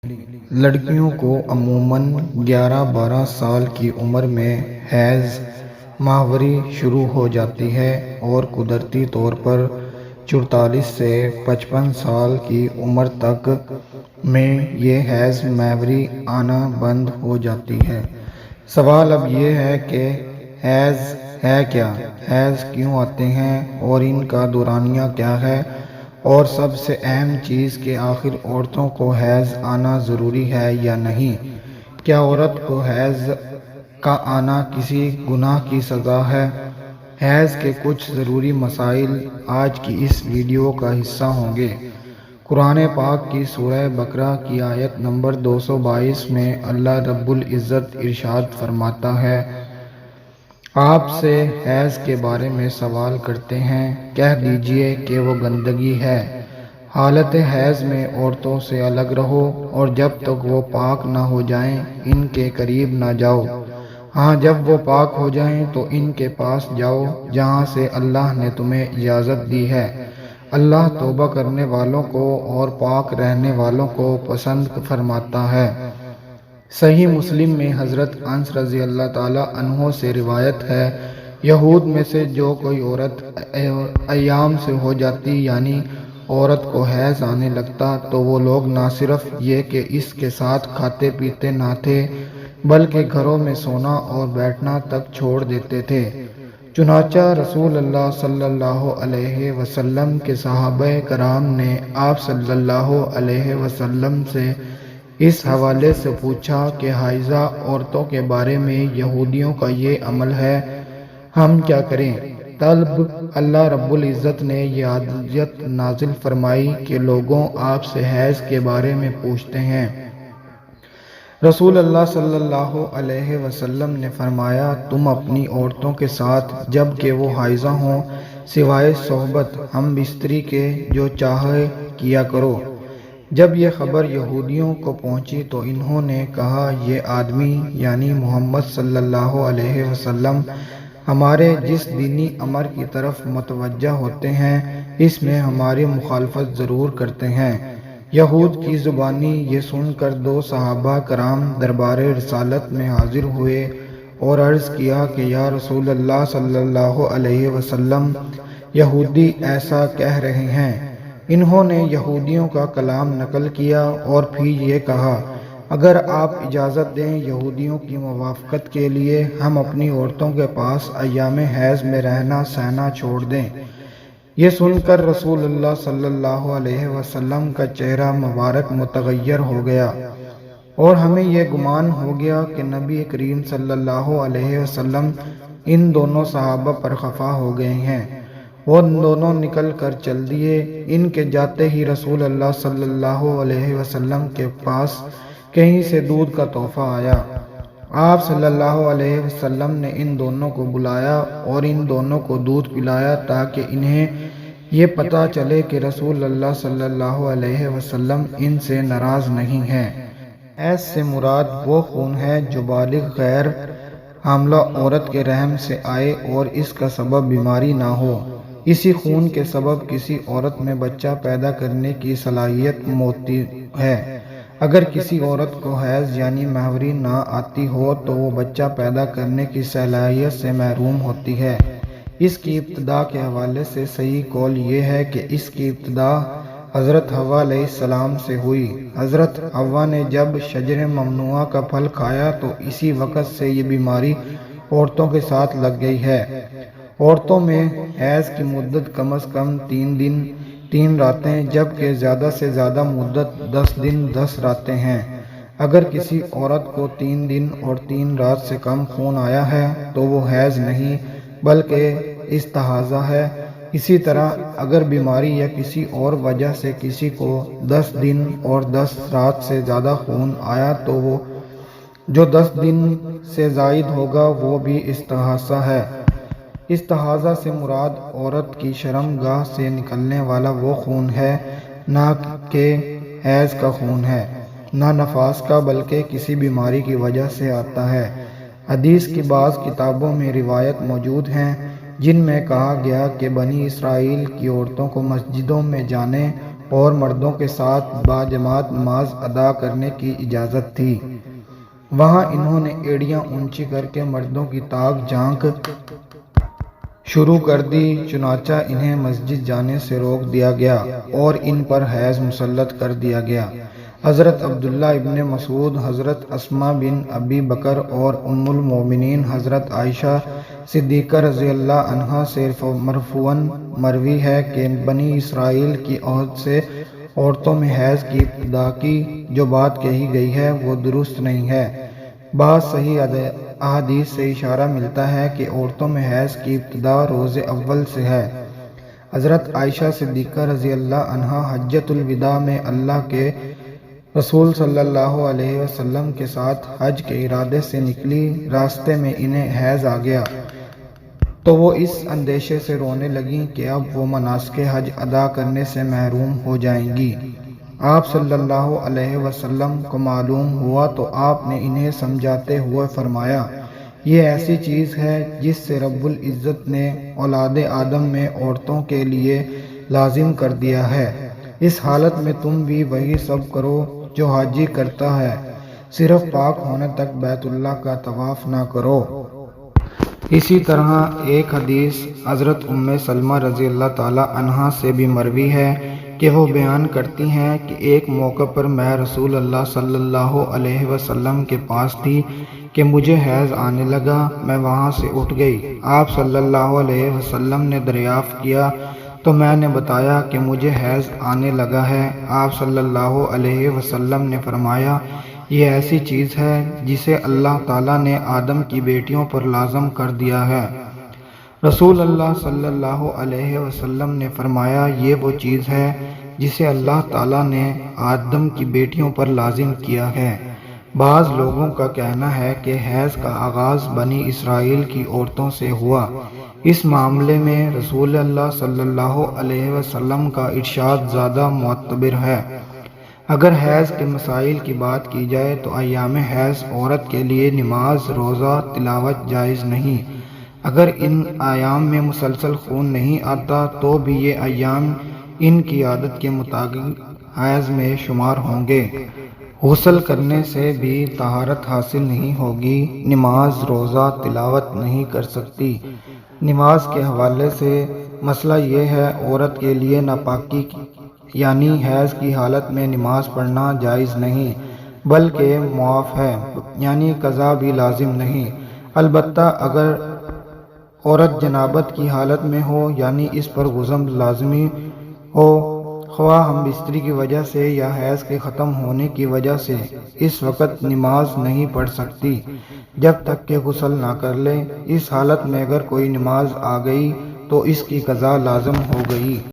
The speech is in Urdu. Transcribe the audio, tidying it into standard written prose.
لڑکیوں کو عموماً 11-12 سال کی عمر میں حیض ماہواری شروع ہو جاتی ہے اور قدرتی طور پر 44 سے 55 سال کی عمر تک میں یہ حیض ماہواری آنا بند ہو جاتی ہے۔ سوال اب یہ ہے کہ حیض ہے کیا، حیض کیوں آتے ہیں اور ان کا دورانیہ کیا ہے، اور سب سے اہم چیز کہ آخر عورتوں کو حیض آنا ضروری ہے یا نہیں؟ کیا عورت کو حیض کا آنا کسی گناہ کی سزا ہے؟ حیض کے کچھ ضروری مسائل آج کی اس ویڈیو کا حصہ ہوں گے۔ قرآن پاک کی سورہ بقرہ کی آیت نمبر 222 میں اللہ رب العزت ارشاد فرماتا ہے، آپ سے حیض کے بارے میں سوال کرتے ہیں، کہہ دیجئے کہ وہ گندگی ہے۔ حالت حیض میں عورتوں سے الگ رہو اور جب تک وہ پاک نہ ہو جائیں ان کے قریب نہ جاؤ۔ ہاں، جب وہ پاک ہو جائیں تو ان کے پاس جاؤ جہاں سے اللہ نے تمہیں اجازت دی ہے۔ اللہ توبہ کرنے والوں کو اور پاک رہنے والوں کو پسند فرماتا ہے۔ صحیح مسلم میں حضرت انس رضی اللہ تعالیٰ عنہ سے روایت ہے، یہود میں سے جو کوئی عورت ایام سے ہو جاتی یعنی عورت کو حیض آنے لگتا تو وہ لوگ نہ صرف یہ کہ اس کے ساتھ کھاتے پیتے نہ تھے بلکہ گھروں میں سونا اور بیٹھنا تک چھوڑ دیتے تھے۔ چنانچہ رسول اللہ صلی اللہ علیہ وسلم کے صحابہ کرام نے آپ صلی اللہ علیہ وسلم سے اس حوالے سے پوچھا کہ حائضہ عورتوں کے بارے میں یہودیوں کا یہ عمل ہے، ہم کیا کریں؟ تب اللہ رب العزت نے یہ آیت نازل فرمائی کہ لوگوں آپ سے حیض کے بارے میں پوچھتے ہیں۔ رسول اللہ صلی اللہ علیہ وسلم نے فرمایا، تم اپنی عورتوں کے ساتھ جب کہ وہ حائضہ ہوں سوائے صحبت ہم بستری کے جو چاہے کیا کرو۔ جب یہ خبر یہودیوں کو پہنچی تو انہوں نے کہا، یہ آدمی یعنی محمد صلی اللہ علیہ وسلم ہمارے جس دینی امر کی طرف متوجہ ہوتے ہیں اس میں ہماری مخالفت ضرور کرتے ہیں۔ یہود کی زبانی یہ سن کر دو صحابہ کرام دربار رسالت میں حاضر ہوئے اور عرض کیا کہ یا رسول اللہ صلی اللہ علیہ وسلم، یہودی ایسا کہہ رہے ہیں۔ انہوں نے یہودیوں کا کلام نقل کیا اور پھر یہ کہا، اگر آپ اجازت دیں یہودیوں کی موافقت کے لیے ہم اپنی عورتوں کے پاس ایام حیض میں رہنا سہنا چھوڑ دیں۔ یہ سن کر رسول اللہ صلی اللہ علیہ وسلم کا چہرہ مبارک متغیر ہو گیا اور ہمیں یہ گمان ہو گیا کہ نبی کریم صلی اللہ علیہ وسلم ان دونوں صحابہ پر خفا ہو گئے ہیں۔ وہ دونوں نکل کر چل دیے۔ ان کے جاتے ہی رسول اللہ صلی اللہ علیہ وسلم کے پاس کہیں سے دودھ کا تحفہ آیا۔ آپ صلی اللہ علیہ وسلم نے ان دونوں کو بلایا اور ان دونوں کو دودھ پلایا تاکہ انہیں یہ پتہ چلے کہ رسول اللہ صلی اللہ علیہ وسلم ان سے ناراض نہیں ہیں۔ حیض سے مراد وہ خون ہے جو بالغ غیر حاملہ عورت کے رحم سے آئے اور اس کا سبب بیماری نہ ہو۔ اسی خون کے سبب کسی عورت میں بچہ پیدا کرنے کی صلاحیت ہوتی ہے۔ اگر کسی عورت کو حیض یعنی ماہواری نہ آتی ہو تو وہ بچہ پیدا کرنے کی صلاحیت سے محروم ہوتی ہے۔ اس کی ابتدا کے حوالے سے صحیح قول یہ ہے کہ اس کی ابتدا حضرت حوا علیہ السلام سے ہوئی۔ حضرت حوا نے جب شجر ممنوعہ کا پھل کھایا تو اسی وقت سے یہ بیماری عورتوں کے ساتھ لگ گئی ہے۔ عورتوں میں حیض کی مدت کم از کم 3 دن 3 راتیں جبکہ زیادہ سے زیادہ مدت 10 دن 10 راتیں ہیں۔ اگر کسی عورت کو 3 دن اور 3 رات سے کم خون آیا ہے تو وہ حیض نہیں بلکہ استحاضہ ہے۔ اسی طرح اگر بیماری یا کسی اور وجہ سے کسی کو 10 دن اور 10 رات سے زیادہ خون آیا تو وہ جو 10 دن سے زائد ہوگا وہ بھی استحاضہ ہے۔ استحاضہ سے مراد عورت کی شرم گاہ سے نکلنے والا وہ خون ہے، نہ کہ حیض کا خون ہے، نہ نفاس کا بلکہ کسی بیماری کی وجہ سے آتا ہے۔ حدیث کی بعض کتابوں میں روایت موجود ہیں جن میں کہا گیا کہ بنی اسرائیل کی عورتوں کو مسجدوں میں جانے اور مردوں کے ساتھ باجماعت نماز ادا کرنے کی اجازت تھی۔ وہاں انہوں نے ایڑیاں اونچی کر کے مردوں کی تاک جھانک شروع کر دی، چنانچہ انہیں مسجد جانے سے روک دیا گیا اور ان پر حیض مسلط کر دیا گیا۔ حضرت عبداللہ ابن مسعود، حضرت اسماء بن ابی بکر اور ام المومنین حضرت عائشہ صدیقہ رضی اللہ عنہا سے مرفوعاً مروی ہے کہ بنی اسرائیل کی عہد سے عورتوں میں حیض کی ابتدا کی جو بات کہی گئی ہے وہ درست نہیں ہے۔ بعض صحیح احادیث سے اشارہ ملتا ہے کہ عورتوں میں حیض کی ابتدا روز اول سے ہے۔ حضرت عائشہ صدیقہ رضی اللہ عنہا حجۃ الوداع میں اللہ کے رسول صلی اللہ علیہ وسلم کے ساتھ حج کے ارادے سے نکلی، راستے میں انہیں حیض آ گیا تو وہ اس اندیشے سے رونے لگیں کہ اب وہ مناسک حج ادا کرنے سے محروم ہو جائیں گی۔ آپ صلی اللہ علیہ وسلم کو معلوم ہوا تو آپ نے انہیں سمجھاتے ہوئے فرمایا، یہ ایسی چیز ہے جس سے رب العزت نے اولاد آدم میں عورتوں کے لیے لازم کر دیا ہے، اس حالت میں تم بھی وہی سب کرو جو حاجی کرتا ہے، صرف پاک ہونے تک بیت اللہ کا طواف نہ کرو۔ اسی طرح ایک حدیث حضرت ام سلمہ رضی اللہ تعالی عنہا سے بھی مروی ہے کہ وہ بیان کرتی ہیں کہ ایک موقع پر میں رسول اللہ صلی اللہ علیہ وسلم کے پاس تھی کہ مجھے حیض آنے لگا، میں وہاں سے اٹھ گئی، آپ صلی اللہ علیہ وسلم نے دریافت کیا تو میں نے بتایا کہ مجھے حیض آنے لگا ہے۔ آپ صلی اللہ علیہ وسلم نے فرمایا، یہ ایسی چیز ہے جسے اللہ تعالیٰ نے آدم کی بیٹیوں پر لازم کر دیا ہے۔ رسول اللہ صلی اللہ علیہ وسلم نے فرمایا، یہ وہ چیز ہے جسے اللہ تعالیٰ نے آدم کی بیٹیوں پر لازم کیا ہے۔ بعض لوگوں کا کہنا ہے کہ حیض کا آغاز بنی اسرائیل کی عورتوں سے ہوا۔ اس معاملے میں رسول اللہ صلی اللہ علیہ وسلم کا ارشاد زیادہ معتبر ہے۔ اگر حیض کے مسائل کی بات کی جائے تو ایام حیض عورت کے لیے نماز، روزہ، تلاوت جائز نہیں۔ اگر ان ایام میں مسلسل خون نہیں آتا تو بھی یہ ایام ان کی عادت کے مطابق حیض میں شمار ہوں گے۔ غسل کرنے سے بھی طہارت حاصل نہیں ہوگی، نماز، روزہ، تلاوت نہیں کر سکتی۔ نماز کے حوالے سے مسئلہ یہ ہے، عورت کے لیے ناپاکی یعنی حیض کی حالت میں نماز پڑھنا جائز نہیں بلکہ معاف ہے، یعنی قضا بھی لازم نہیں۔ البتہ اگر عورت جنابت کی حالت میں ہو یعنی اس پر غسل لازمی ہو، خواہ ہم بستری کی وجہ سے یا حیض کے ختم ہونے کی وجہ سے، اس وقت نماز نہیں پڑھ سکتی جب تک کہ غسل نہ کر لے۔ اس حالت میں اگر کوئی نماز آ گئی تو اس کی قضا لازم ہو گئی۔